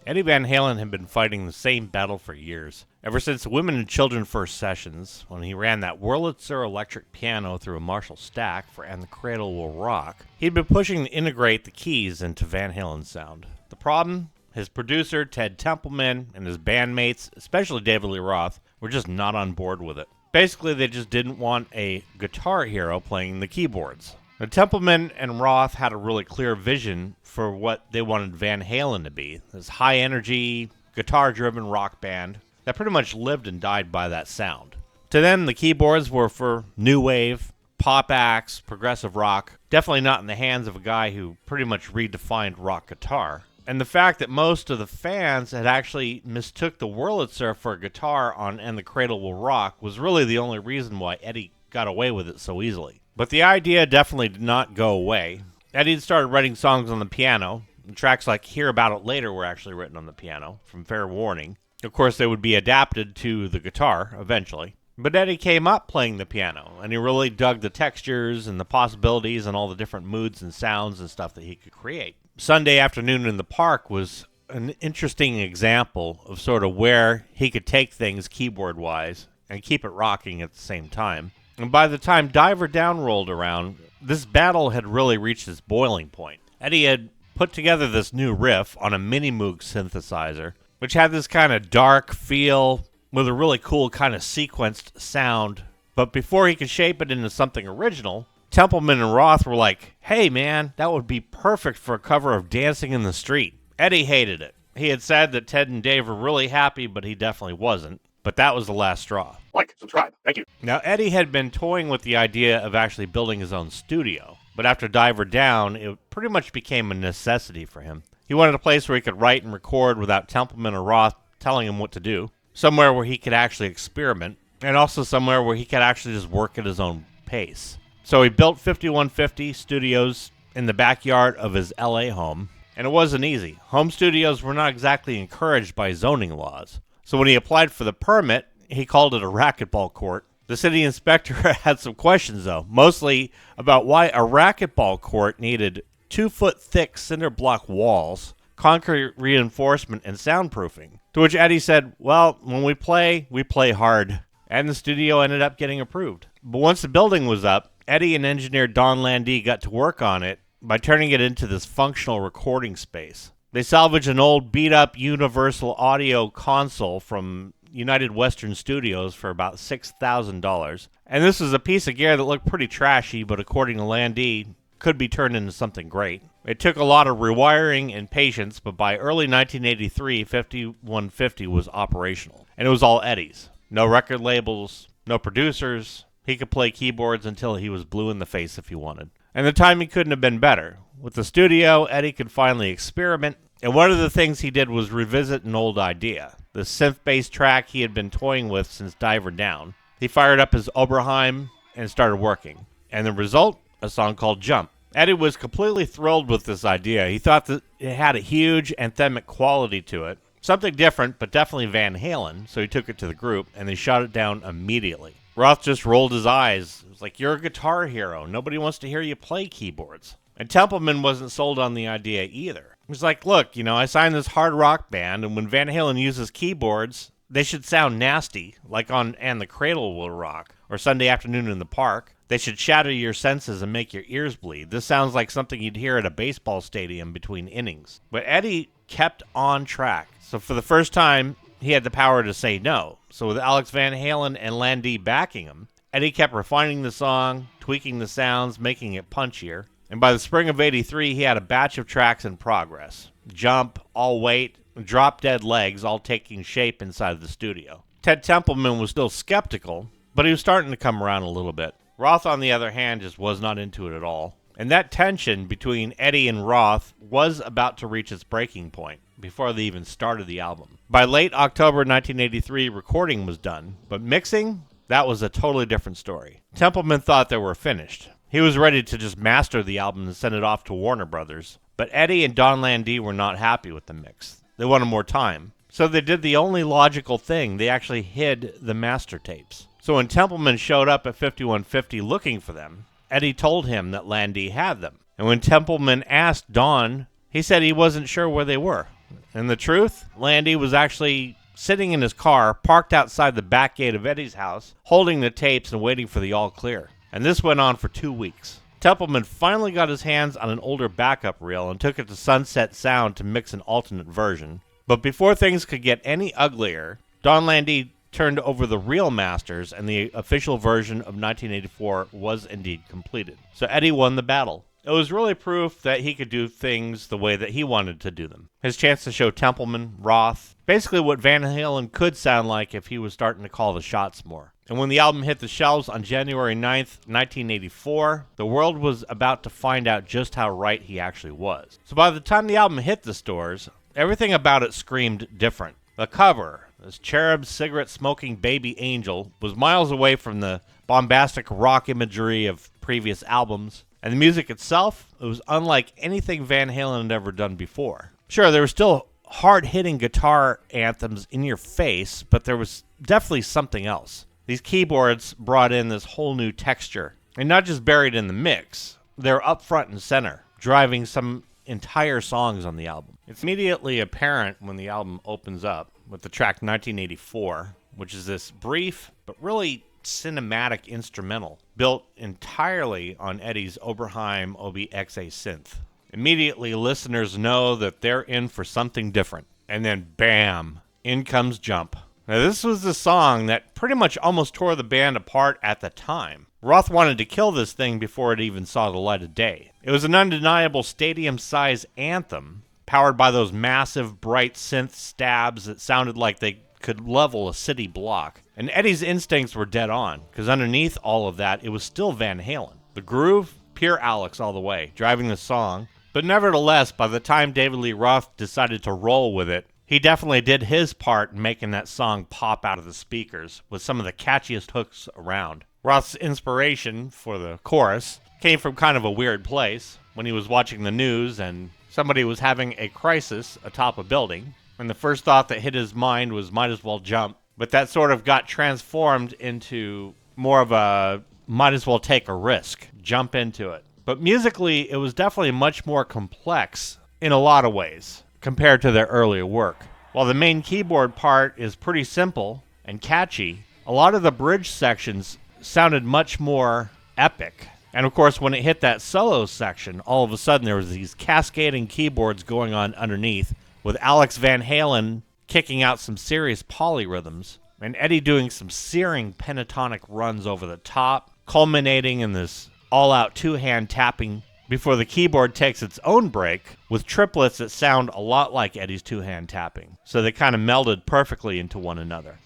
Eddie Van Halen had been fighting the same battle for years. Ever since the Women and Children First sessions, when he ran that Wurlitzer electric piano through a Marshall stack for And the Cradle Will Rock, he'd been pushing to integrate the keys into Van Halen's sound. The problem? His producer, Ted Templeman, and his bandmates, especially David Lee Roth, were just not on board with it. Basically, they just didn't want a guitar hero playing the keyboards. Now, Templeman and Roth had a really clear vision for what they wanted Van Halen to be. This high-energy, guitar-driven rock band that pretty much lived and died by that sound. To them, the keyboards were for new wave, pop acts, progressive rock, definitely not in the hands of a guy who pretty much redefined rock guitar. And the fact that most of the fans had actually mistook the Wurlitzer for a guitar on And the Cradle Will Rock was really the only reason why Eddie got away with it so easily. But the idea definitely did not go away. Eddie started writing songs on the piano, and tracks like Hear About It Later were actually written on the piano, from Fair Warning. Of course, they would be adapted to the guitar eventually. But Eddie came up playing the piano, and he really dug the textures and the possibilities and all the different moods and sounds and stuff that he could create. Sunday Afternoon in the Park was an interesting example of sort of where he could take things keyboard-wise and keep it rocking at the same time. And by the time Diver Down rolled around, this battle had really reached its boiling point. Eddie had put together this new riff on a Mini Moog synthesizer, which had this kind of dark feel with a really cool kind of sequenced sound. But before he could shape it into something original, Templeman and Roth were like, "Hey man, that would be perfect for a cover of Dancing in the Street." Eddie hated it. He had said that Ted and Dave were really happy, but he definitely wasn't. But that was the last straw. Like, subscribe, thank you. Now, Eddie had been toying with the idea of actually building his own studio, but after Diver Down, it pretty much became a necessity for him. He wanted a place where he could write and record without Templeman or Roth telling him what to do, somewhere where he could actually experiment, and also somewhere where he could actually just work at his own pace. So he built 5150 Studios in the backyard of his LA home, and it wasn't easy. Home studios were not exactly encouraged by zoning laws. So when he applied for the permit, he called it a racquetball court. The city inspector had some questions, though, mostly about why a racquetball court needed 2-foot-thick cinder block walls, concrete reinforcement, and soundproofing. To which Eddie said, "Well, when we play hard." And the studio ended up getting approved. But once the building was up, Eddie and engineer Don Landee got to work on it by turning it into this functional recording space. They salvaged an old beat-up Universal Audio console from United Western Studios for about $6,000. And this was a piece of gear that looked pretty trashy, but according to Landee, could be turned into something great. It took a lot of rewiring and patience, but by early 1983, 5150 was operational. And it was all Eddie's. No record labels, no producers. He could play keyboards until he was blue in the face if he wanted. And the timing couldn't have been better. With the studio, Eddie could finally experiment, and one of the things he did was revisit an old idea, the synth-based track he had been toying with since Diver Down. He fired up his Oberheim and started working. And the result? A song called Jump. Eddie was completely thrilled with this idea. He thought that it had a huge anthemic quality to it. Something different, but definitely Van Halen, so he took it to the group, and they shot it down immediately. Roth just rolled his eyes. It was like, "You're a guitar hero. Nobody wants to hear you play keyboards." And Templeman wasn't sold on the idea either. He was like, "Look, I signed this hard rock band, and when Van Halen uses keyboards, they should sound nasty, like on And the Cradle Will Rock, or Sunday Afternoon in the Park. They should shatter your senses and make your ears bleed. This sounds like something you'd hear at a baseball stadium between innings." But Eddie kept on track. So for the first time, he had the power to say no. So with Alex Van Halen and Landee backing him, Eddie kept refining the song, tweaking the sounds, making it punchier. And by the spring of '83, he had a batch of tracks in progress. Jump, All Wait, Drop Dead Legs all taking shape inside the studio. Ted Templeman was still skeptical, but he was starting to come around a little bit. Roth, on the other hand, just was not into it at all. And that tension between Eddie and Roth was about to reach its breaking point before they even started the album. By late October 1983, recording was done, but mixing, that was a totally different story. Templeman thought they were finished. He was ready to just master the album and send it off to Warner Brothers. But Eddie and Don Landee were not happy with the mix. They wanted more time. So they did the only logical thing. They actually hid the master tapes. So when Templeman showed up at 5150 looking for them, Eddie told him that Landee had them. And when Templeman asked Don, he said he wasn't sure where they were. And the truth? Landy was actually sitting in his car, parked outside the back gate of Eddie's house, holding the tapes and waiting for the all clear. And this went on for 2 weeks. Templeman finally got his hands on an older backup reel and took it to Sunset Sound to mix an alternate version. But before things could get any uglier, Don Landy turned over the reel masters, and the official version of 1984 was indeed completed. So Eddie won the battle. It was really proof that he could do things the way that he wanted to do them. His chance to show Templeman, Roth, basically what Van Halen could sound like if he was starting to call the shots more. And when the album hit the shelves on January 9th, 1984, the world was about to find out just how right he actually was. So by the time the album hit the stores, everything about it screamed different. The cover, this cherub cigarette-smoking baby angel, was miles away from the bombastic rock imagery of previous albums. And the music itself, it was unlike anything Van Halen had ever done before. Sure, there were still hard-hitting guitar anthems in your face, but there was definitely something else. These keyboards brought in this whole new texture, and not just buried in the mix. They're up front and center, driving some entire songs on the album. It's immediately apparent when the album opens up with the track 1984, which is this brief but really cinematic instrumental built entirely on Eddie's Oberheim OBXA synth. Immediately, listeners know that they're in for something different. And then, bam, in comes Jump. Now, this was the song that pretty much almost tore the band apart at the time. Roth wanted to kill this thing before it even saw the light of day. It was an undeniable stadium-size anthem, powered by those massive, bright synth stabs that sounded like they could level a city block. And Eddie's instincts were dead on, because underneath all of that, it was still Van Halen. The groove, pure Alex all the way, driving the song. But nevertheless, by the time David Lee Roth decided to roll with it, he definitely did his part in making that song pop out of the speakers with some of the catchiest hooks around. Roth's inspiration for the chorus came from kind of a weird place when he was watching the news and somebody was having a crisis atop a building. And the first thought that hit his mind was might as well jump. But that sort of got transformed into more of a might as well take a risk, jump into it. But musically, it was definitely much more complex in a lot of ways compared to their earlier work. While the main keyboard part is pretty simple and catchy, a lot of the bridge sections sounded much more epic. And of course, when it hit that solo section, all of a sudden there was these cascading keyboards going on underneath, with Alex Van Halen kicking out some serious polyrhythms, and Eddie doing some searing pentatonic runs over the top, culminating in this all-out two-hand tapping before the keyboard takes its own break with triplets that sound a lot like Eddie's two-hand tapping. So they kind of melded perfectly into one another.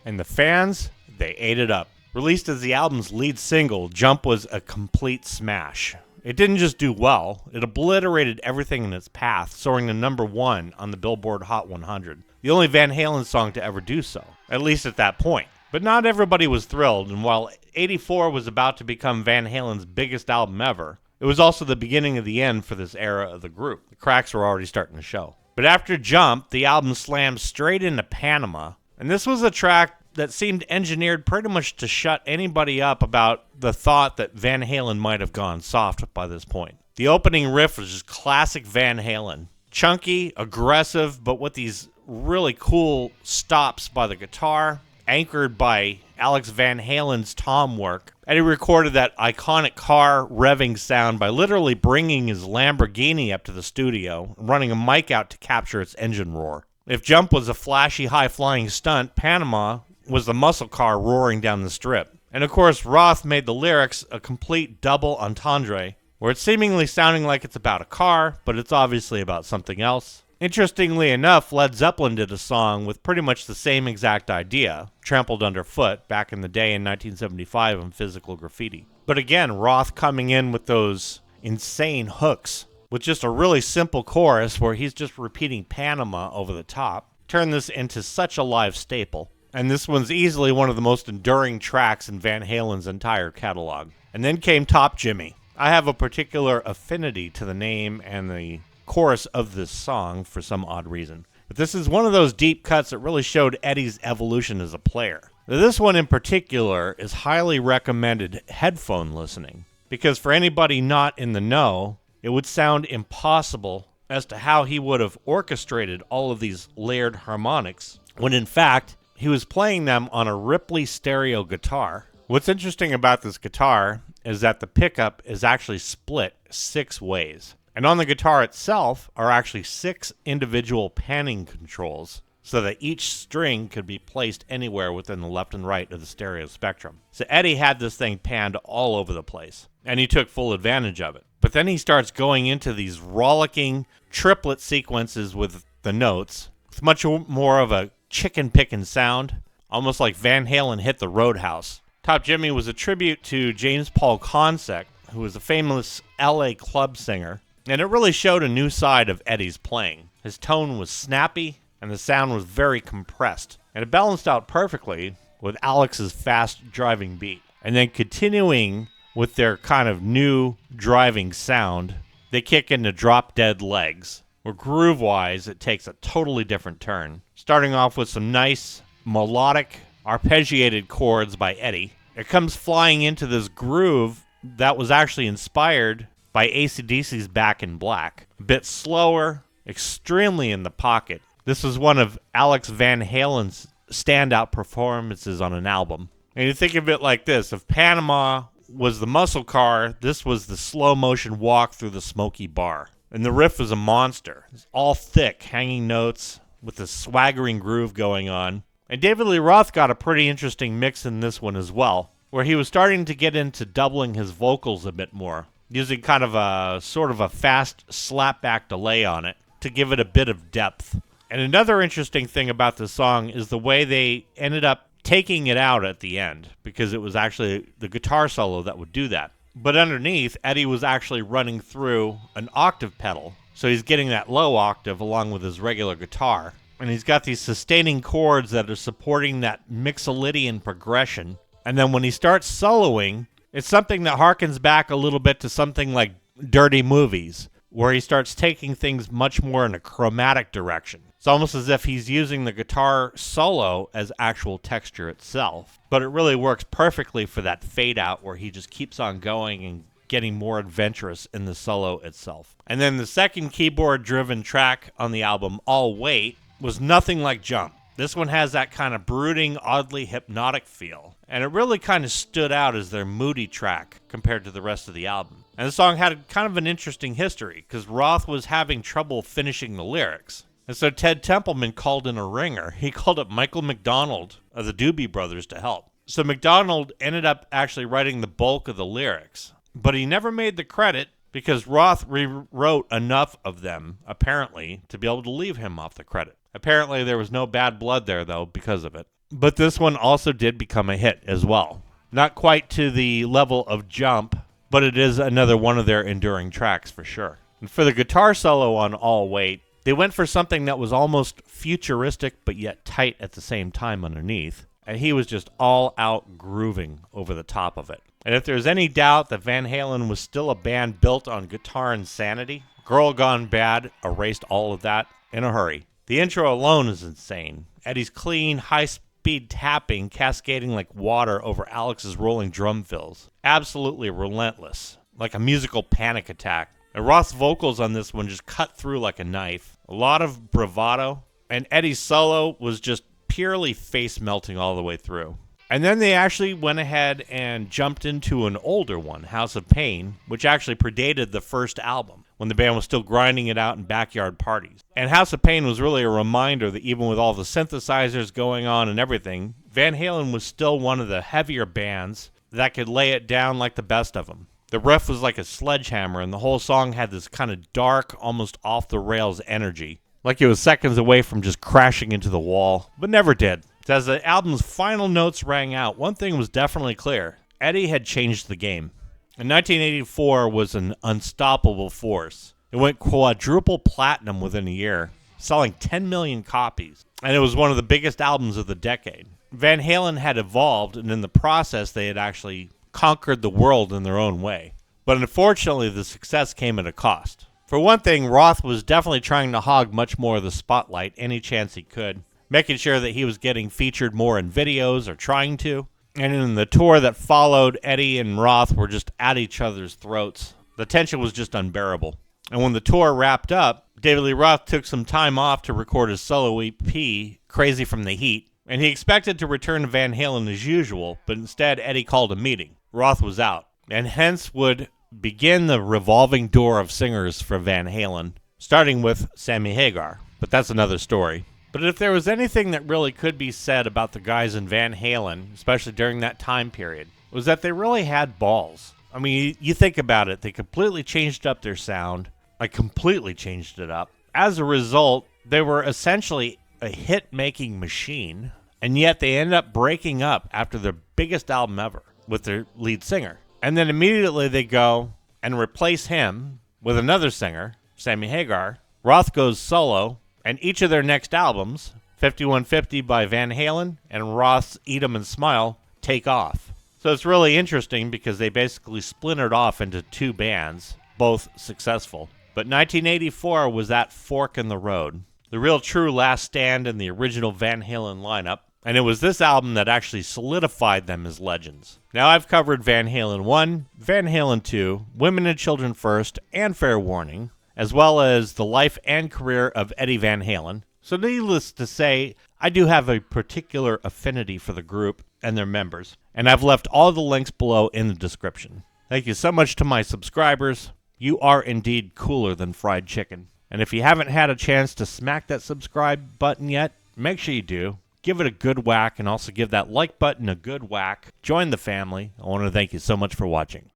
And the fans, they ate it up. Released as the album's lead single, Jump was a complete smash. It didn't just do well, it obliterated everything in its path, soaring to #1 on the Billboard Hot 100. The only Van Halen song to ever do so, at least at that point. But not everybody was thrilled, and while 84 was about to become Van Halen's biggest album ever, it was also the beginning of the end for this era of the group. The cracks were already starting to show. But after Jump, the album slammed straight into Panama, and this was a track that seemed engineered pretty much to shut anybody up about the thought that Van Halen might have gone soft by this point. The opening riff was just classic Van Halen. Chunky, aggressive, but with these really cool stops by the guitar, anchored by Alex Van Halen's tom work. Eddie recorded that iconic car revving sound by literally bringing his Lamborghini up to the studio and running a mic out to capture its engine roar. If Jump was a flashy, high-flying stunt, Panama was the muscle car roaring down the strip. And of course, Roth made the lyrics a complete double entendre, where it's seemingly sounding like it's about a car, but it's obviously about something else. Interestingly enough, Led Zeppelin did a song with pretty much the same exact idea, trampled underfoot, back in the day in 1975 on Physical Graffiti. But again, Roth coming in with those insane hooks, with just a really simple chorus where he's just repeating Panama over the top, turned this into such a live staple. And this one's easily one of the most enduring tracks in Van Halen's entire catalog. And then came Top Jimmy. I have a particular affinity to the name and the chorus of this song for some odd reason. But this is one of those deep cuts that really showed Eddie's evolution as a player. Now, this one in particular is highly recommended headphone listening, because for anybody not in the know, it would sound impossible as to how he would have orchestrated all of these layered harmonics, when in fact, he was playing them on a Ripley stereo guitar. What's interesting about this guitar is that the pickup is actually split 6 ways. And on the guitar itself are actually 6 individual panning controls, so that each string could be placed anywhere within the left and right of the stereo spectrum. So Eddie had this thing panned all over the place, and he took full advantage of it. But then he starts going into these rollicking triplet sequences with the notes, with much more of a chicken-picking sound, almost like Van Halen hit the Roadhouse. Top Jimmy was a tribute to James Paul Consec, who was a famous LA club singer, and it really showed a new side of Eddie's playing. His tone was snappy, and the sound was very compressed, and it balanced out perfectly with Alex's fast driving beat. And then continuing with their kind of new driving sound, they kick into Drop Dead Legs, where groove-wise it takes a totally different turn. Starting off with some nice melodic arpeggiated chords by Eddie. It comes flying into this groove that was actually inspired by AC/DC's Back in Black. A bit slower, extremely in the pocket. This was one of Alex Van Halen's standout performances on an album. And you think of it like this: if Panama was the muscle car, this was the slow motion walk through the smoky bar. And the riff was a monster. It's all thick, hanging notes with a swaggering groove going on. And David Lee Roth got a pretty interesting mix in this one as well, where he was starting to get into doubling his vocals a bit more, using kind of a sort of a fast slapback delay on it to give it a bit of depth. And another interesting thing about this song is the way they ended up taking it out at the end, because it was actually the guitar solo that would do that. But underneath, Eddie was actually running through an octave pedal, so he's getting that low octave along with his regular guitar. And he's got these sustaining chords that are supporting that mixolydian progression. And then when he starts soloing, it's something that harkens back a little bit to something like Dirty Movies, where he starts taking things much more in a chromatic direction. It's almost as if he's using the guitar solo as actual texture itself. But it really works perfectly for that fade out where he just keeps on going and getting more adventurous in the solo itself. And then the second keyboard-driven track on the album, All Wait, was nothing like Jump. This one has that kind of brooding, oddly hypnotic feel, and it really kind of stood out as their moody track compared to the rest of the album. And the song had kind of an interesting history, because Roth was having trouble finishing the lyrics. And so Ted Templeman called in a ringer. He called up Michael McDonald of the Doobie Brothers to help. So McDonald ended up actually writing the bulk of the lyrics, but he never made the credit because Roth rewrote enough of them, apparently, to be able to leave him off the credit. Apparently there was no bad blood there, though, because of it. But this one also did become a hit as well. Not quite to the level of Jump, but it is another one of their enduring tracks for sure. And for the guitar solo on All Wait, they went for something that was almost futuristic but yet tight at the same time underneath. And he was just all out grooving over the top of it. And if there's any doubt that Van Halen was still a band built on guitar insanity, Girl Gone Bad erased all of that in a hurry. The intro alone is insane. Eddie's clean, high-speed tapping cascading like water over Alex's rolling drum fills. Absolutely relentless, like a musical panic attack. And Roth's vocals on this one just cut through like a knife. A lot of bravado, and Eddie's solo was just purely face-melting all the way through. And then they actually went ahead and jumped into an older one, House of Pain, which actually predated the first album, when the band was still grinding it out in backyard parties. And House of Pain was really a reminder that even with all the synthesizers going on and everything, Van Halen was still one of the heavier bands that could lay it down like the best of them. The riff was like a sledgehammer, and the whole song had this kind of dark, almost off-the-rails energy, like it was seconds away from just crashing into the wall, but never did. As the album's final notes rang out, one thing was definitely clear. Eddie had changed the game. And 1984 was an unstoppable force. It went quadruple platinum within a year, selling 10 million copies. And it was one of the biggest albums of the decade. Van Halen had evolved, and in the process, they had actually conquered the world in their own way. But unfortunately, the success came at a cost. For one thing, Roth was definitely trying to hog much more of the spotlight any chance he could, making sure that he was getting featured more in videos or trying to. And in the tour that followed, Eddie and Roth were just at each other's throats. The tension was just unbearable. And when the tour wrapped up, David Lee Roth took some time off to record his solo EP, Crazy from the Heat, and he expected to return to Van Halen as usual, but instead Eddie called a meeting. Roth was out, and hence would begin the revolving door of singers for Van Halen, starting with Sammy Hagar. But that's another story. But if there was anything that really could be said about the guys in Van Halen, especially during that time period, was that they really had balls. I mean, you think about it, they completely changed up their sound. I completely changed it up. As a result, they were essentially a hit-making machine, and yet they ended up breaking up after their biggest album ever with their lead singer. And then immediately they go and replace him with another singer, Sammy Hagar. Roth goes solo, and each of their next albums, 5150 by Van Halen and Roth's Eat 'Em and Smile, take off. So it's really interesting because they basically splintered off into two bands, both successful. But 1984 was that fork in the road, the real true last stand in the original Van Halen lineup, and it was this album that actually solidified them as legends. Now I've covered Van Halen 1, Van Halen 2, Women and Children First, and Fair Warning, as well as the life and career of Eddie Van Halen. So needless to say, I do have a particular affinity for the group and their members, and I've left all the links below in the description. Thank you so much to my subscribers. You are indeed cooler than fried chicken. And if you haven't had a chance to smack that subscribe button yet, make sure you do. Give it a good whack and also give that like button a good whack. Join the family. I want to thank you so much for watching.